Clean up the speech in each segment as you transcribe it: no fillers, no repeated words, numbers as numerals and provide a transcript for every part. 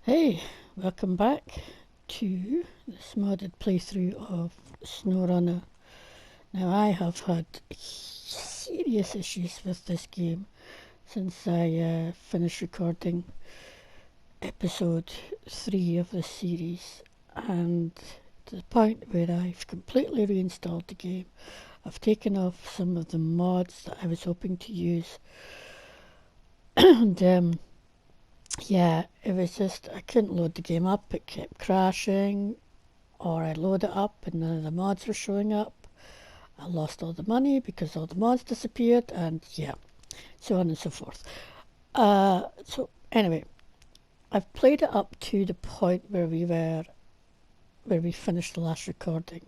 Hey, welcome back to this modded playthrough of SnowRunner. Now I have had serious issues with this game since I finished recording episode 3 of this series, and to the point where I've completely reinstalled the game. I've taken off some of the mods that I was hoping to use and yeah, it was just, I couldn't load the game up. It kept crashing, or I'd load it up and none of the mods were showing up. I lost all the money because all the mods disappeared, and yeah, so on and so forth. So anyway, I've played it up to the point where we finished the last recording,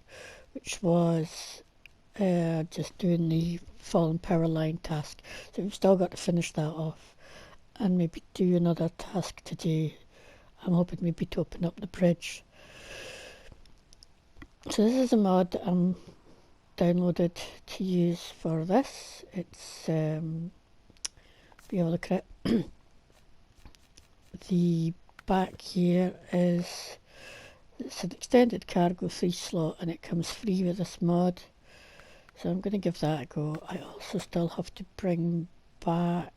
which was just doing the Fallen Powerline task. So we've still got to finish that off and maybe do another task today. I'm hoping maybe to open up the bridge. So this is a mod that I'm downloaded to use for this. It's if you have a look at it, the back here is, it's an extended cargo 3 slot and it comes free with this mod. So I'm going to give that a go. I also still have to bring back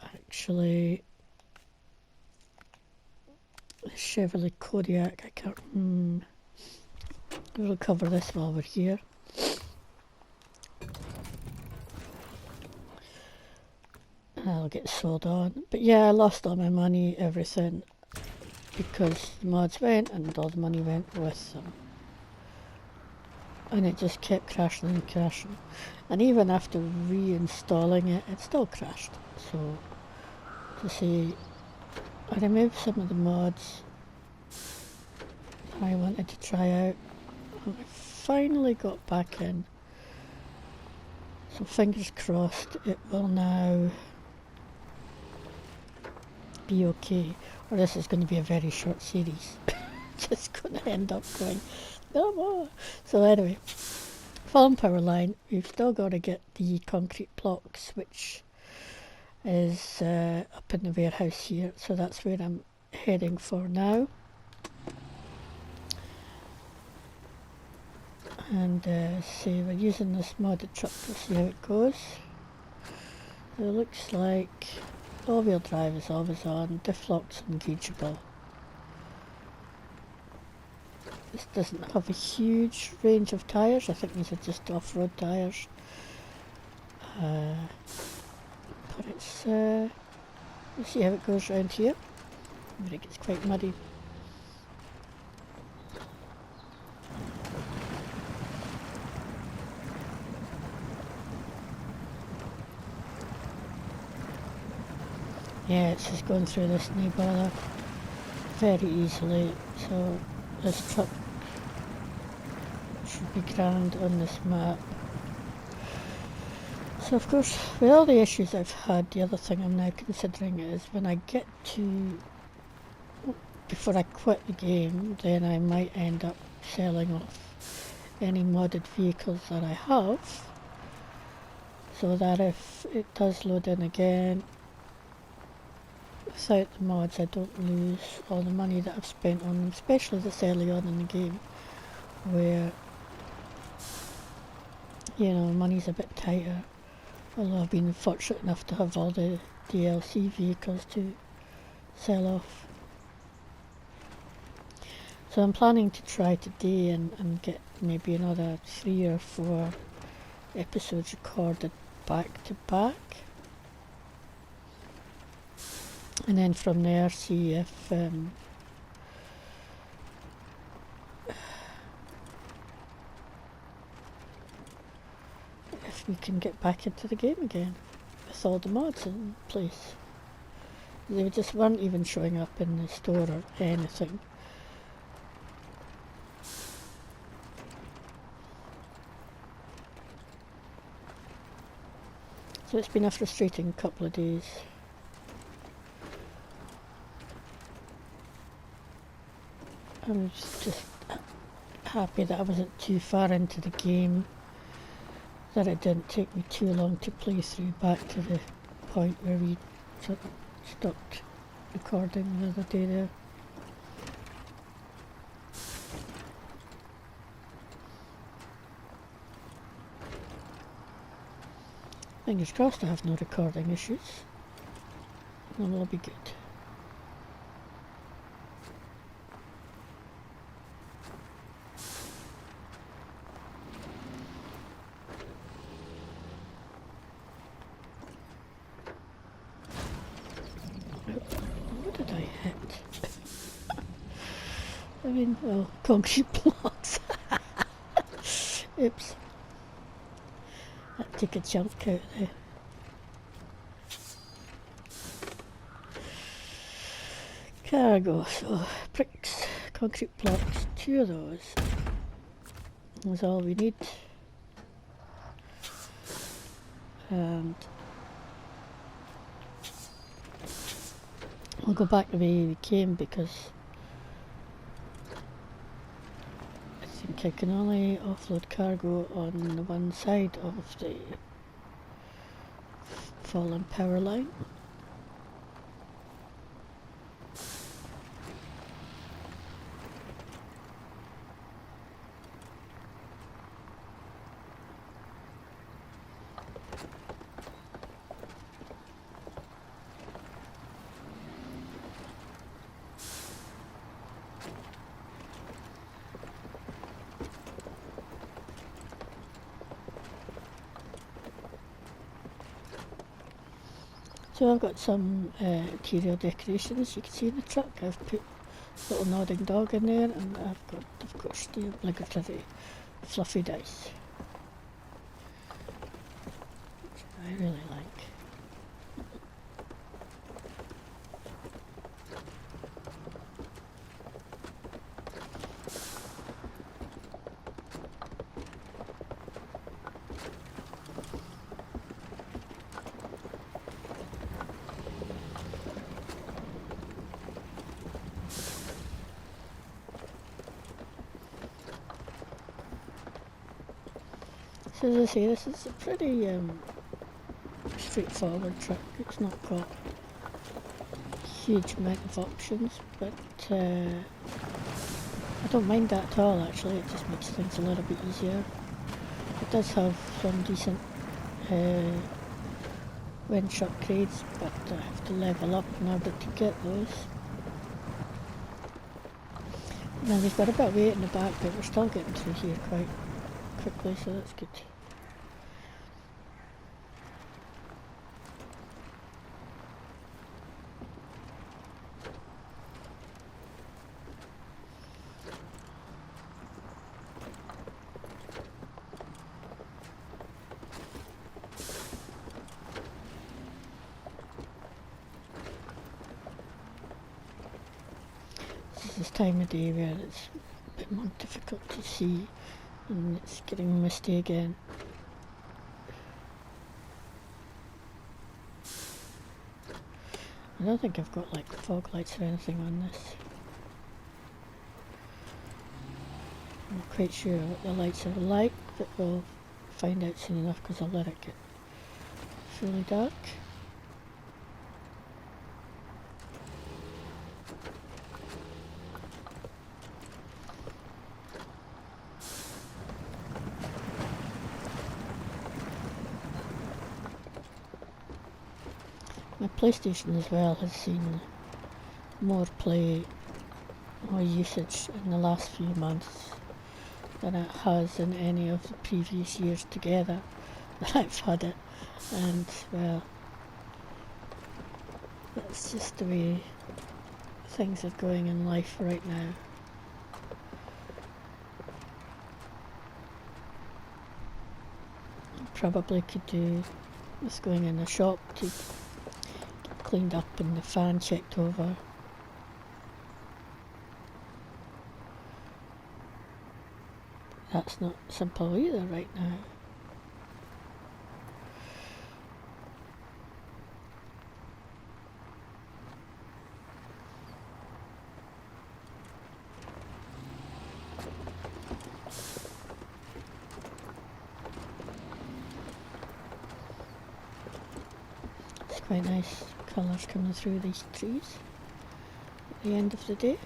actually the Chevrolet Kodiak. I can't. We'll cover this while we're here. I'll get sold on. But yeah, I lost all my money, everything, because the mods went and all the money went with them. And it just kept crashing and crashing. And even after reinstalling it, it still crashed. So, to say, I removed some of the mods I wanted to try out. And I finally got back in. So fingers crossed it will now be okay. Or this is going to be a very short series. Just going to end up going, no more. So anyway, Fallen Powerline, we've still got to get the concrete blocks, which is up in the warehouse here. So that's where I'm heading for now. And see, we're using this modded truck to see how it goes. So it looks like all-wheel drive is always on, diff lock's engageable. This doesn't have a huge range of tyres. I think these are just off-road tyres. But it's, we'll see how it goes around here. But it gets quite muddy. Yeah, it's just going through this knee bother very easily. So this truck should be grand on this map. So of course, with all the issues I've had, the other thing I'm now considering is when I get to, before I quit the game, then I might end up selling off any modded vehicles that I have, so that if it does load in again, without the mods I don't lose all the money that I've spent on them, especially this early on in the game, where, you know, money's a bit tighter. Although I've been fortunate enough to have all the DLC vehicles to sell off. So I'm planning to try today and get maybe another 3 or 4 episodes recorded back to back. And then from there see if we can get back into the game again with all the mods in place. They just weren't even showing up in the store or anything. So it's been a frustrating couple of days. I'm just happy that I wasn't too far into the game that it didn't take me too long to play through back to the point where we sort of stopped recording the other day there. Fingers crossed I have no recording issues. And we'll be good. What did I hit? I mean, well, concrete blocks. Oops. That took a chunk out there. Cargo, so bricks, concrete blocks, 2 of those. That's all we need. And we'll go back the way we came because I think I can only offload cargo on the one side of the Fallen Powerline. So I've got some interior decorations. You can see in the truck I've put a little nodding dog in there, and I've got, of course, the obligatory fluffy dice, which I really like. So as I say, this is a pretty straightforward truck. It's not got a huge amount of options, but I don't mind that at all actually. It just makes things a little bit easier. It does have some decent winch upgrades, but I have to level up in order to get those. Now we've got a bit of weight in the back, but we're still getting through here quite quickly, so that's good. This time of day where it's a bit more difficult to see and it's getting misty again. I don't think I've got like fog lights or anything on this. I'm not quite sure what the lights are like, but we'll find out soon enough because I'll let it get fully dark. My PlayStation as well has seen more play, more usage in the last few months than it has in any of the previous years together that I've had it, and well, that's just the way things are going in life right now. Probably could do with going in the shop to get cleaned up and the fan checked over. That's not simple either right now. quite nice colours coming through these trees at the end of the day.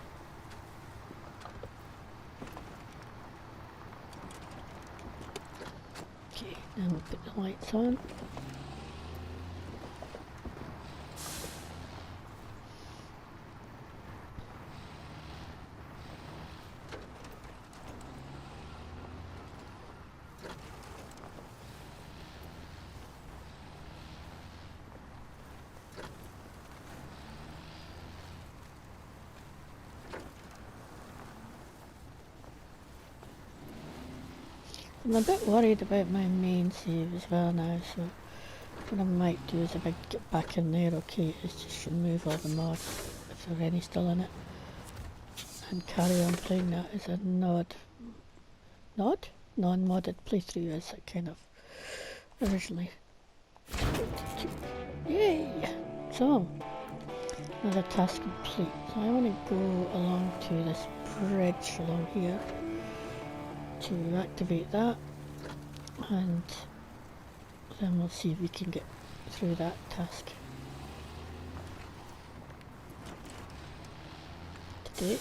Okay, then we'll put the lights on. I'm a bit worried about my main save as well now, so what I might do is if I get back in there, okay, is just remove all the mods, if there are any still in it, and carry on playing that as a non-modded playthrough as I kind of originally. Yay! So, another task complete. So I want to go along to this bridge along here to activate that, and then we'll see if we can get through that task today.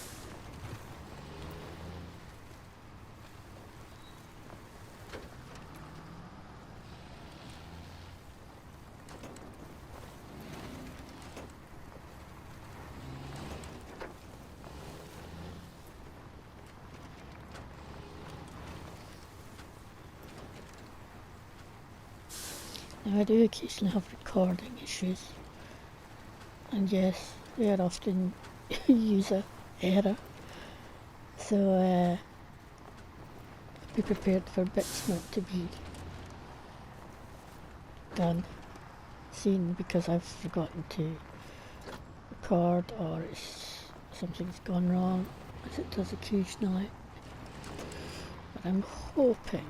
Now I do occasionally have recording issues, and yes, they are often user error, so be prepared for bits not to be done, seen because I've forgotten to record or something's gone wrong, as it does occasionally. But I'm hoping.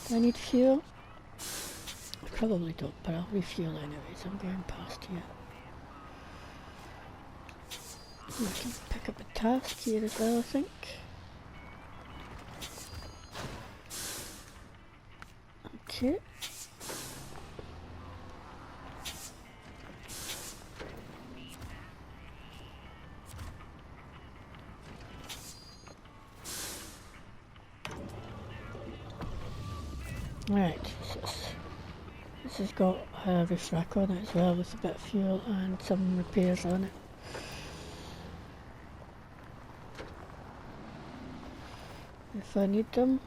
Do I need fuel? I probably don't, but I'll refuel anyways. I'm going past here. And I can pick up a task here as well, I think. Okay. Right, this has got a roof rack on it as well with a bit of fuel and some repairs on it. If I need them.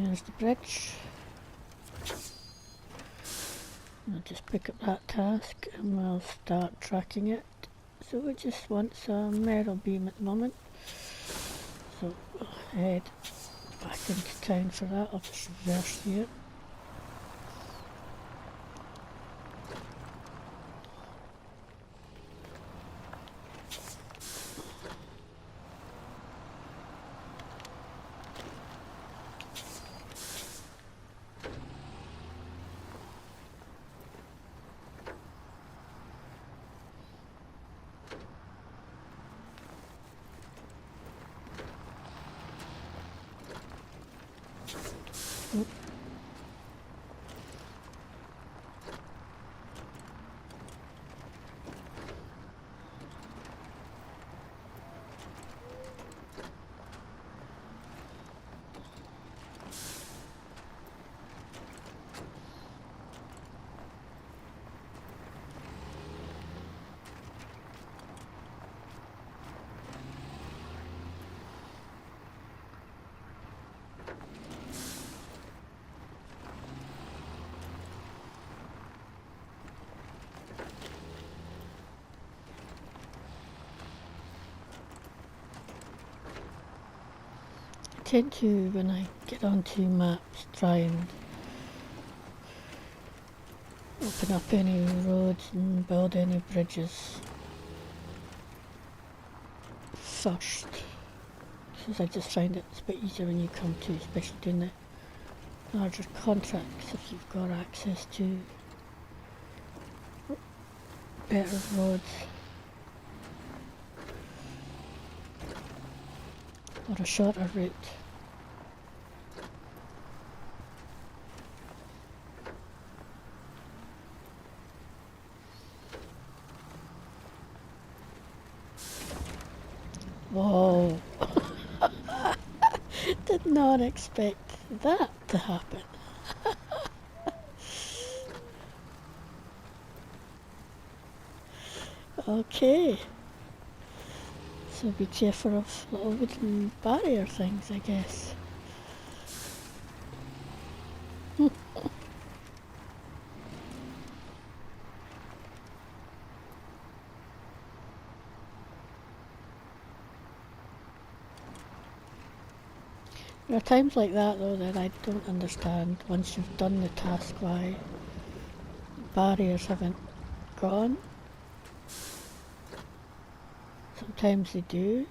Here's the bridge. I'll just pick up that task and we'll start tracking it. So we just want some metal beam at the moment. So we'll head back into town for that. I'll just reverse here. I tend to, when I get onto maps, try and open up any roads and build any bridges first, because I just find it's a bit easier when you come to, especially doing the larger contracts, if you've got access to better roads or a shorter route. Whoa! Did not expect that to happen. Okay. So be careful of little wooden barrier things, I guess. There are times like that though that I don't understand, once you've done the task, why barriers haven't gone. Sometimes they do,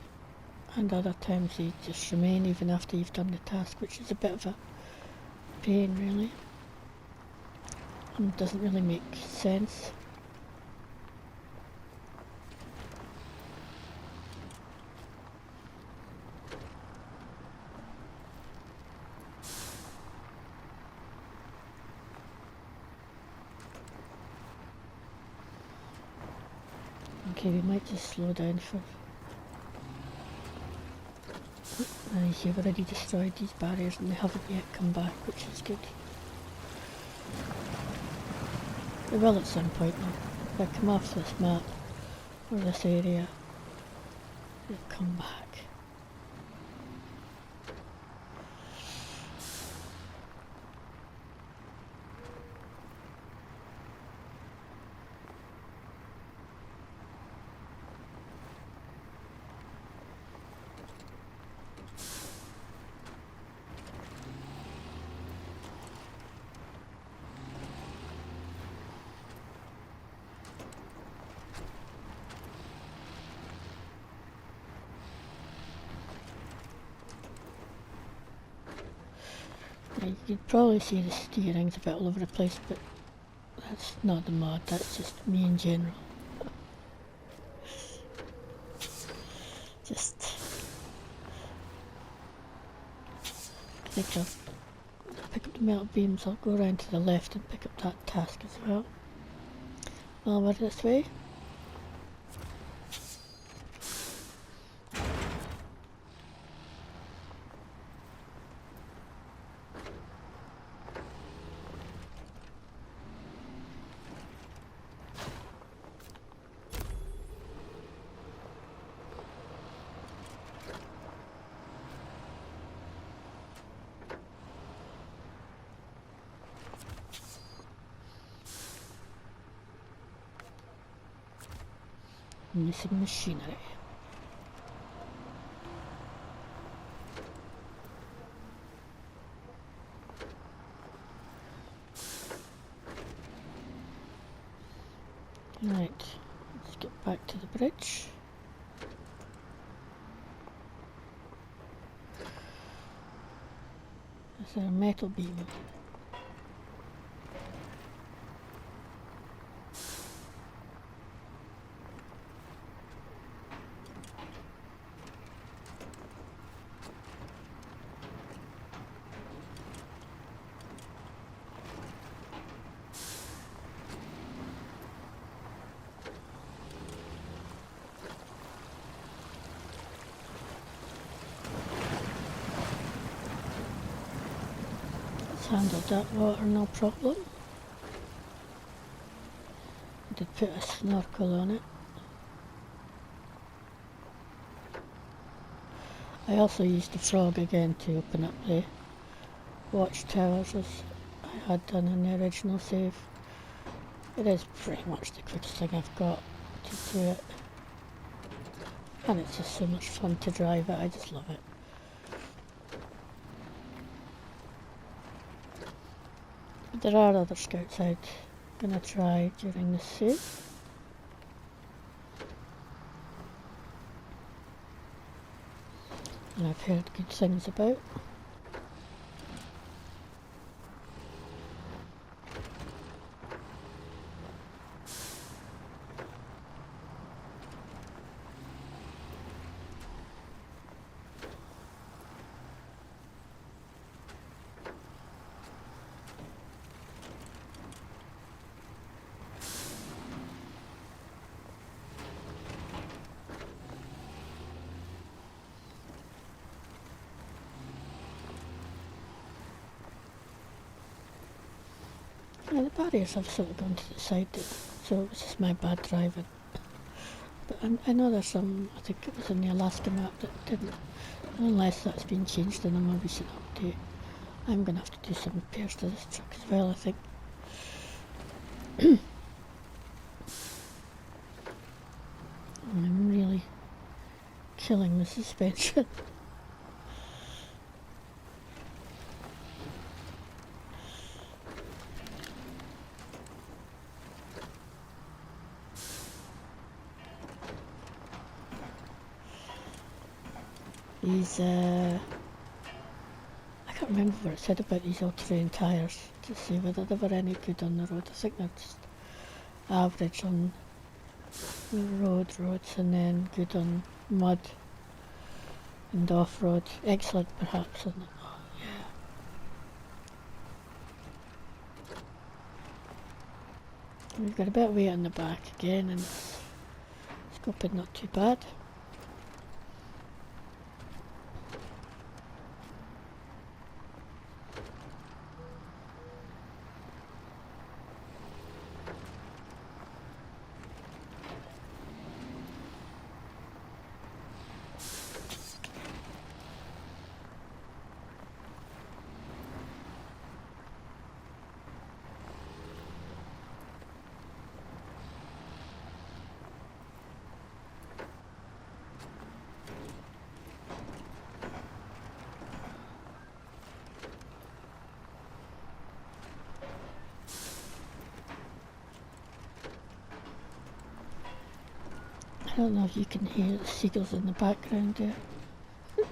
and other times they just remain even after you've done the task, which is a bit of a pain really, and doesn't really make sense. Okay, we might just slow down for... you've already destroyed these barriers and they haven't yet come back, which is good. They will at some point though. If I come off this map, or this area, they'll come back. You could probably see the steering's a bit all over the place, but that's not the mod, that's just me in general. Just... I think I'll pick up the metal beams, I'll go around to the left and pick up that task as well. While we're this way. Missing machinery. Right, let's get back to the bridge. Is there a metal beam? Handled that water no problem. I did put a snorkel on it. I also used the frog again to open up the watchtowers as I had done in the original save. It is pretty much the quickest thing I've got to do it. And it's just so much fun to drive it, I just love it. There are other scouts out gonna try during the save. And I've heard good things about. Yeah, the barriers have sort of gone to the side, so it was just my bad driving. But I know there's some, I think it was in the Alaska map that didn't, unless that's been changed in a more recent update. I'm going to have to do some repairs to this truck as well, I think. I'm really killing the suspension. These, I can't remember what it said about these all-terrain tyres to see whether they were any good on the road. I think they're just average on the roads, and then good on mud and off-road. Excellent, perhaps. On oh, yeah. We've got a bit of weight on the back again, and it's scoping not too bad. I don't know if you can hear the seagulls in the background there. They're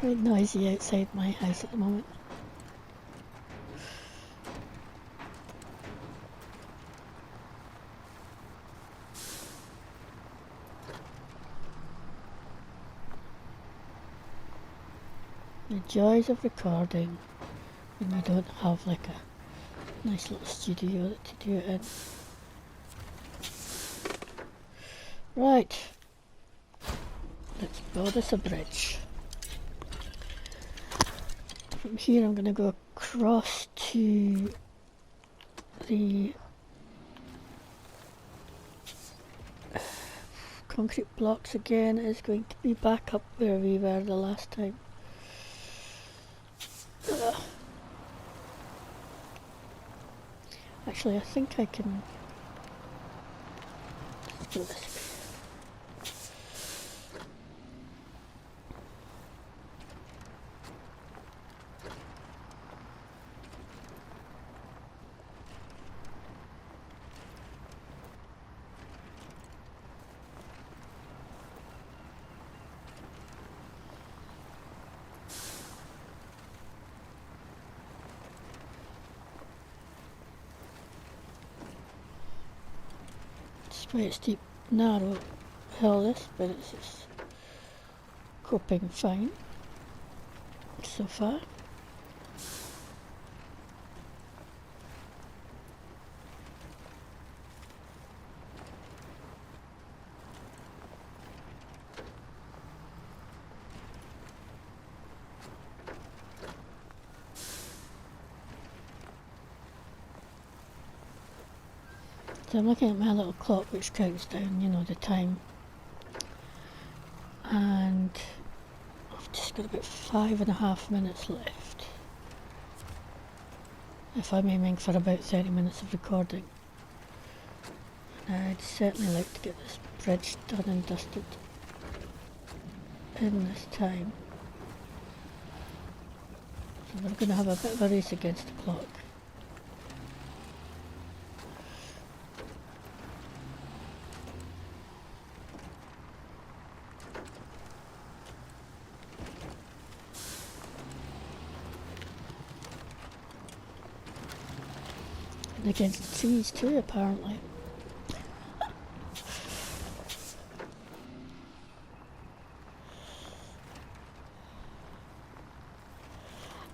quite noisy outside my house at the moment. The joys of recording when you don't have like a nice little studio to do it in. Right, let's build us a bridge. From here I'm going to go across to the concrete blocks again. It is going to be back up where we were the last time. Actually, I think I can do this way. Quite a steep, narrow hill this, but it's just coping fine so far. So I'm looking at my little clock which counts down, you know, the time. And I've just got about 5.5 minutes left. If I'm aiming for about 30 minutes of recording. I'd certainly like to get this bridge done and dusted in this time. So we're going to have a bit of a race against the clock. And against trees too, apparently.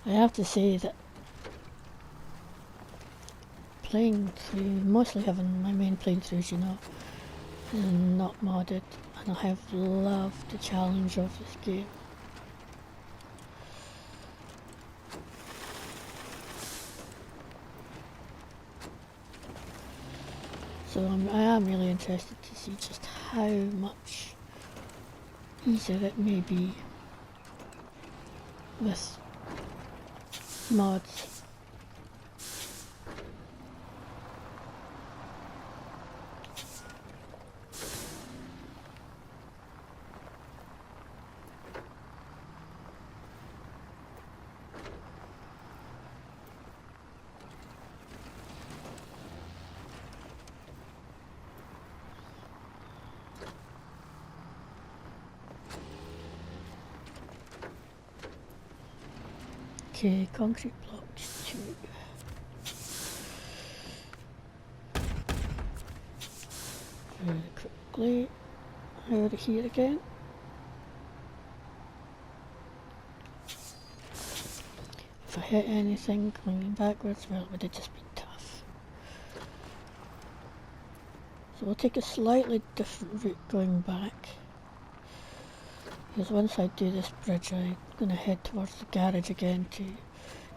I have to say that playing through, mostly having my main playthroughs, you know, is not modded, and I have loved the challenge of this game. So I am really interested to see just how much easier it may be with mods. Okay, concrete blocks 2. Very quickly, out of here again. If I hit anything going backwards, well, it would have just been tough. So we'll take a slightly different route going back. Because once I do this bridge, I'm going to head towards the garage again to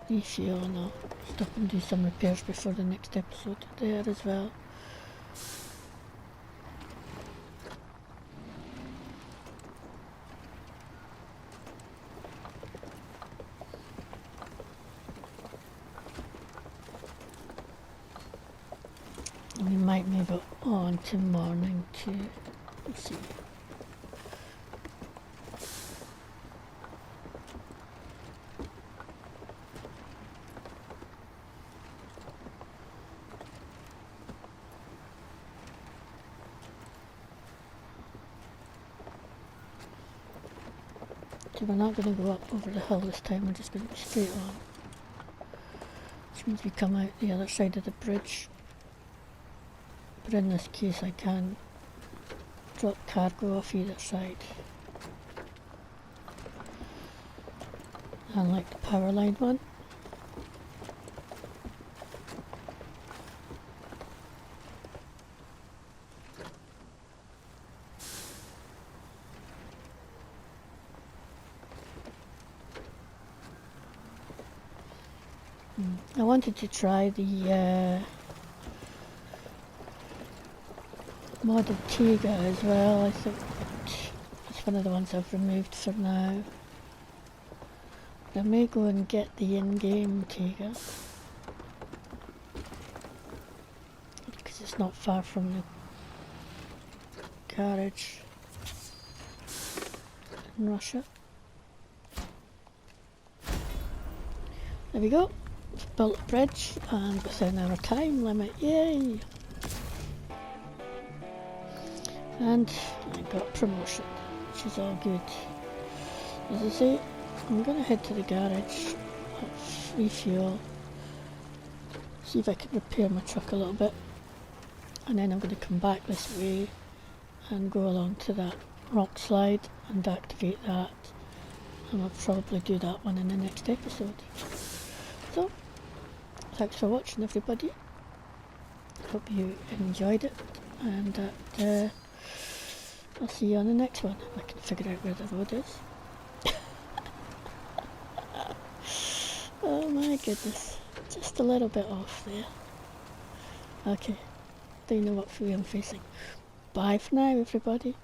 refuel, and I'll stop and do some repairs before the next episode there as well. And we might move it on to morning too. We'll see. So we're not going to go up over the hill this time, we're just going to go straight on. Which means we come out the other side of the bridge. But in this case I can drop cargo off either side. Unlike the power line one. I wanted to try the modded Tega as well. I think it's one of the ones I've removed for now. But I may go and get the in-game Tega, because it's not far from the garage in Russia. There we go. We've built a bridge and within our time limit, yay! And I got promotion, which is all good. As I say, I'm going to head to the garage, refuel, see if I can repair my truck a little bit, and then I'm going to come back this way and go along to that rock slide and activate that, and I'll probably do that one in the next episode. So, thanks for watching everybody, hope you enjoyed it, and that I'll see you on the next one, if I can figure out where the road is. Oh my goodness, just a little bit off there. Okay, do you know what view I'm facing? Bye for now everybody.